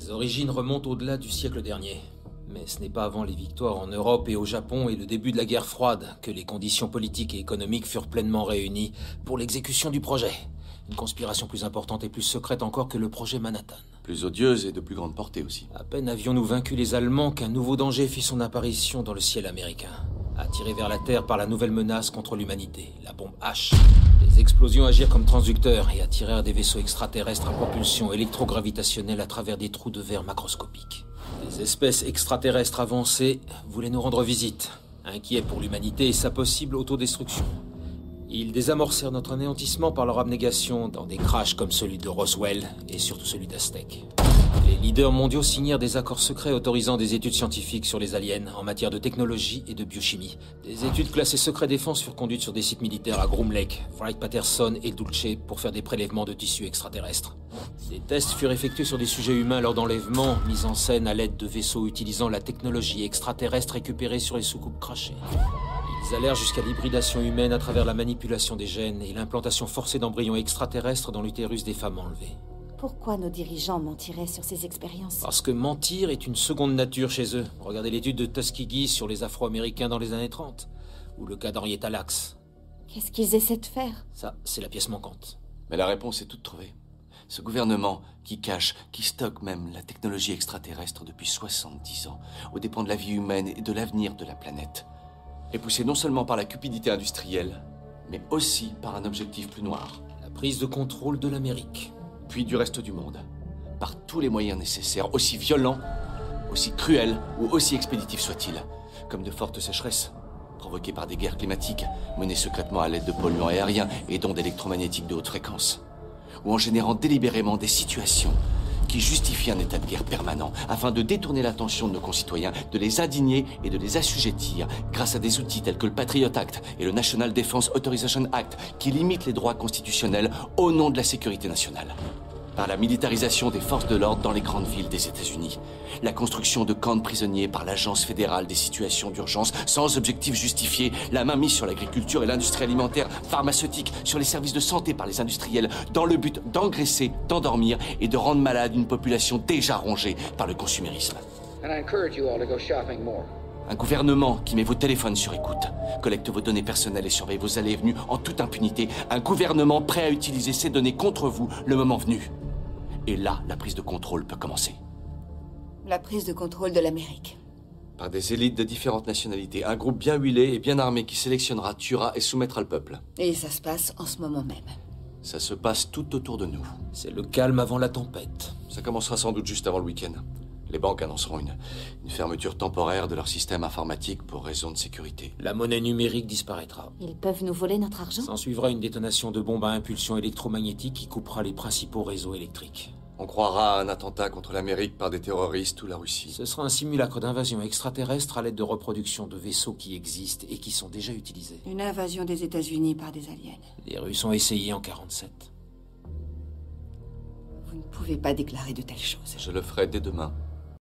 Les origines remontent au-delà du siècle dernier. Mais ce n'est pas avant les victoires en Europe et au Japon et le début de la guerre froide que les conditions politiques et économiques furent pleinement réunies pour l'exécution du projet. Une conspiration plus importante et plus secrète encore que le projet Manhattan. Plus odieuse et de plus grande portée aussi. À peine avions-nous vaincu les Allemands qu'un nouveau danger fit son apparition dans le ciel américain. Attiré vers la Terre par la nouvelle menace contre l'humanité, la bombe H. Les explosions agirent comme transducteurs et attirèrent des vaisseaux extraterrestres à propulsion électrogravitationnelle à travers des trous de verre macroscopiques. Les espèces extraterrestres avancées voulaient nous rendre visite, inquiets pour l'humanité et sa possible autodestruction. Ils désamorcèrent notre anéantissement par leur abnégation dans des crashs comme celui de Roswell et surtout celui d'Aztec. Les leaders mondiaux signèrent des accords secrets autorisant des études scientifiques sur les aliens en matière de technologie et de biochimie. Des études classées secret défense furent conduites sur des sites militaires à Groom Lake, Wright-Patterson et Dulce pour faire des prélèvements de tissus extraterrestres. Des tests furent effectués sur des sujets humains lors d'enlèvements, mis en scène à l'aide de vaisseaux utilisant la technologie extraterrestre récupérée sur les soucoupes crashées. Ils allèrent jusqu'à l'hybridation humaine à travers la manipulation des gènes et l'implantation forcée d'embryons extraterrestres dans l'utérus des femmes enlevées. Pourquoi nos dirigeants mentiraient sur ces expériences? Parce que mentir est une seconde nature chez eux. Regardez l'étude de Tuskegee sur les Afro-Américains dans les années 30, ou le cas d'Henrietta Lacks. Qu'est-ce qu'ils essaient de faire? Ça, c'est la pièce manquante. Mais la réponse est toute trouvée. Ce gouvernement qui cache, qui stocke même la technologie extraterrestre depuis 70 ans, aux dépens de la vie humaine et de l'avenir de la planète, est poussé non seulement par la cupidité industrielle, mais aussi par un objectif plus noir. La prise de contrôle de l'Amérique. Puis du reste du monde, par tous les moyens nécessaires, aussi violents, aussi cruels ou aussi expéditifs soient-ils, comme de fortes sécheresses, provoquées par des guerres climatiques, menées secrètement à l'aide de polluants aériens et d'ondes électromagnétiques de haute fréquence, ou en générant délibérément des situations qui justifient un état de guerre permanent, afin de détourner l'attention de nos concitoyens, de les indigner et de les assujettir grâce à des outils tels que le Patriot Act et le National Defense Authorization Act, qui limitent les droits constitutionnels au nom de la sécurité nationale. Par la militarisation des forces de l'ordre dans les grandes villes des États-Unis, la construction de camps de prisonniers par l'Agence fédérale des situations d'urgence sans objectif justifié, la mainmise sur l'agriculture et l'industrie alimentaire, pharmaceutique, sur les services de santé par les industriels, dans le but d'engraisser, d'endormir et de rendre malade une population déjà rongée par le consumérisme. Un gouvernement qui met vos téléphones sur écoute, collecte vos données personnelles et surveille vos allées et venues en toute impunité. Un gouvernement prêt à utiliser ces données contre vous le moment venu. Et là, la prise de contrôle peut commencer. La prise de contrôle de l'Amérique. Par des élites de différentes nationalités, un groupe bien huilé et bien armé qui sélectionnera, tuera et soumettra le peuple. Et ça se passe en ce moment même. Ça se passe tout autour de nous. C'est le calme avant la tempête. Ça commencera sans doute juste avant le week-end. Les banques annonceront une fermeture temporaire de leur système informatique pour raison de sécurité. La monnaie numérique disparaîtra. Ils peuvent nous voler notre argent? S'en suivra une détonation de bombes à impulsion électromagnétique qui coupera les principaux réseaux électriques. On croira à un attentat contre l'Amérique par des terroristes ou la Russie. Ce sera un simulacre d'invasion extraterrestre à l'aide de reproduction de vaisseaux qui existent et qui sont déjà utilisés. Une invasion des États-Unis par des aliens. Les Russes ont essayé en 47. Vous ne pouvez pas déclarer de telles choses. Je le ferai dès demain.